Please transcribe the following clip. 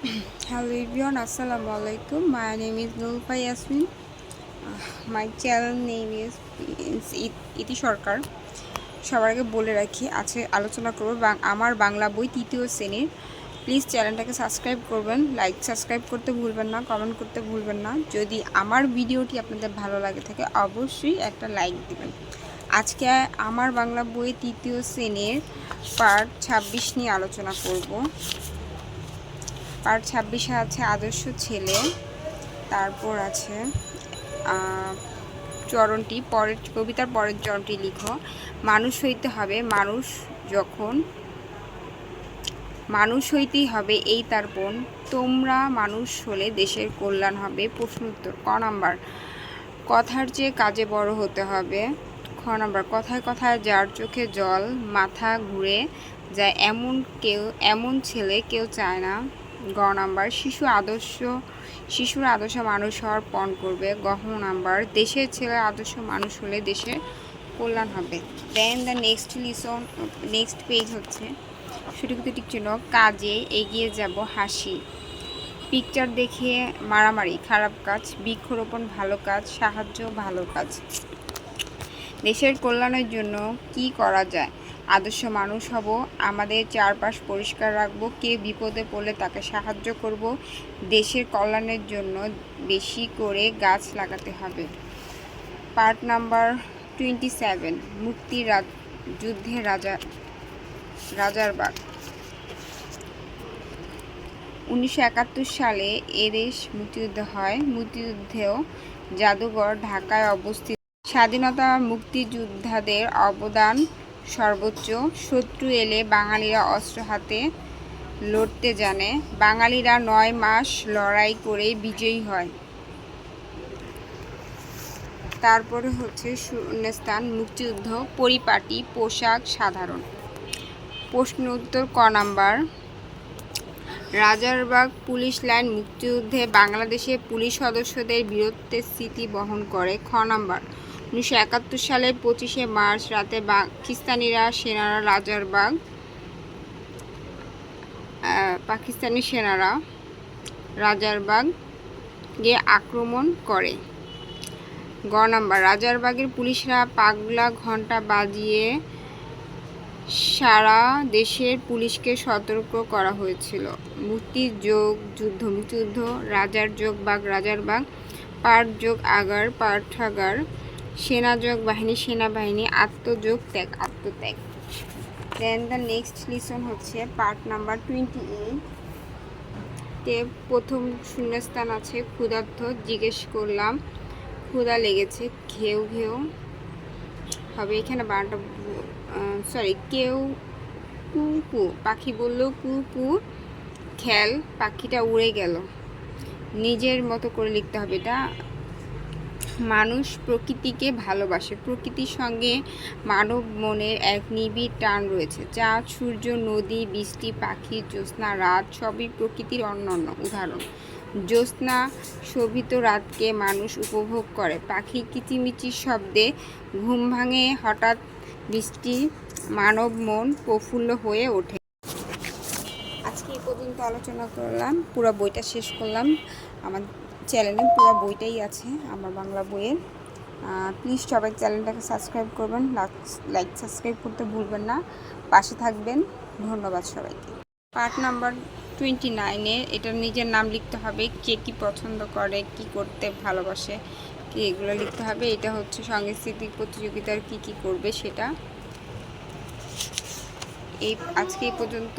Hello everyone, Assalamu alaikum. My name is Nulfa Yasmin. My channel name is ইতি সরকার। সবার আগে বলে রাখি, আজকে আলোচনা করব আমার বাংলা বই তৃতীয় শ্রেণীর। প্লিজ চ্যানেলটাকে সাবস্ক্রাইব করবেন, সাবস্ক্রাইব করতে ভুলবেন না, কমেন্ট করতে ভুলবেন না। যদি আমার ভিডিওটি আপনাদের ভালো লাগে থাকে অবশ্যই একটা লাইক দিবেন। আজকে আমার বাংলা বই তৃতীয় শ্রেণীর পার্ট 26 নিয়ে আলোচনা করব। পার্ট 26 আছে আদর্শ ছেলে, তারপর আছে চরণটি, পরের কবিতার পরের চরণটি লিখো। মানুষ হইতে হবে, মানুষ হইতেই হবে এই তার বোন, তোমরা মানুষ হলে দেশের কল্যাণ হবে। প্রশ্ন উত্তর। ক নাম্বার, কথার চেয়ে কাজে বড় হতে হবে। খ নাম্বার, কথায় কথায় যার চোখে জল, মাথা ঘুরে যায় এমন ছেলে কেউ চায় না। গ নাম্বার, শিশুর আদর্শ মানুষ হওয়ার পণ করবে। গ নাম্বার, দেশের ছেলে আদর্শ মানুষ হলে দেশের কল্যাণ হবে। দেন দ্য নেক্সট পেজ হচ্ছে সঠিক ছিল কাজে এগিয়ে যাব হাসি, পিকচার দেখে মারামারি খারাপ কাজ, বৃক্ষরোপণ ভালো কাজ, সাহায্য ভালো কাজ। দেশের কল্যাণের জন্য কি করা যায়? আদর্শ মানুষ হব, আমাদের চারপাশ পরিষ্কার রাখবো, কেউ বিপদে পড়লে তাকে সাহায্য করব, দেশের কল্যাণের জন্য বেশি করে গাছ লাগাতে হবে। পার্ট নাম্বার 27, মুক্তির যুদ্ধে রাজারবাগ। 1971 সালে এদেশ মুক্তিযুদ্ধ হয়। মুক্তিযুদ্ধেও জাদুঘর ঢাকায় অবস্থিত। স্বাধীনতা মুক্তিযোদ্ধাদের অবদান সর্বোচ্চ। শত্রু এলে বাঙালিরা অস্ত্র হাতে লড়তে জানে, বাঙালিরা 9 মাস লড়াই করে বিজয়ী হয়। তারপরে হচ্ছে শূন্যস্থান, মুক্তিযুদ্ধ পরিপাটি পোশাক সাধারণ। প্রশ্ন উত্তর। ক নাম্বার, রাজারবাগ পুলিশ লাইন মুক্তিযুদ্ধে বাংলাদেশের পুলিশ সদস্যদের বীরত্বের স্মৃতি বহন করে। খ নাম্বার, 1971 সালের 25শে মার্চ রাতে পাকিস্তানি সেনারা রাজারবাগে আক্রমণ করে। গ নাম্বার, রাজারবাগের পুলিশরা পাগলা ঘণ্টা বাজিয়ে সারা দেশের পুলিশকে সতর্ক করা হয়েছিল। মুক্তিযুদ্ধ রাজার যোগ বাগ রাজারবাগ, পাট যোগ আগার পাঠাগার, সেনা যোগ বাহিনী সেনাবাহিনী, আত্মযোগ আত্মত্যাগ। দেন দ্য নেক্সট লিসন হচ্ছে পার্ট নাম্বার 28 তে প্রথম শূন্যস্থান আছে ক্ষুধার্ত। জিজ্ঞেস করলাম ক্ষুধা লেগেছে, ঘেউ ঘেউ হবে এখানে বারোটা কেউ কু কু, পাখি বলল কু কু, খেল পাখিটা উড়ে গেল। নিজের মতো করে লিখতে হবে এটা। মানুষ প্রকৃতিকে ভালোবাসে, প্রকৃতির সঙ্গে মানব মনের এক নিবিড় টান রয়েছে। চাঁদ, সূর্য, নদী, বৃষ্টি, পাখি, জ্যোৎস্না, রাত সবই প্রকৃতির অনন্য উদাহরণ। জ্যোৎস্না শোভিত রাতকে মানুষ উপভোগ করে, পাখির কিচিমিচির শব্দে ঘুম ভাঙে, হঠাৎ বৃষ্টি মানব মন প্রফুল্ল হয়ে ওঠে। আজকে এই পর্যন্ত আলোচনা করলাম, পুরো বইটা শেষ করলাম। আমার চ্যানেলে পুরো বইটাই আছে আমার বাংলা বইয়ের। প্লিজ সবাই চ্যানেলটাকে সাবস্ক্রাইব করবেন, সাবস্ক্রাইব করতে ভুলবেন না, পাশে থাকবেন। ধন্যবাদ সবাইকে। পার্ট নাম্বার 29-এ এটা নিজের নাম লিখতে হবে, কে কী পছন্দ করে, কি করতে ভালোবাসে, কি এগুলো লিখতে হবে। এটা হচ্ছে সাংস্কৃতিক প্রতিযোগিতার কি করবে সেটা। আজকে এই পর্যন্ত।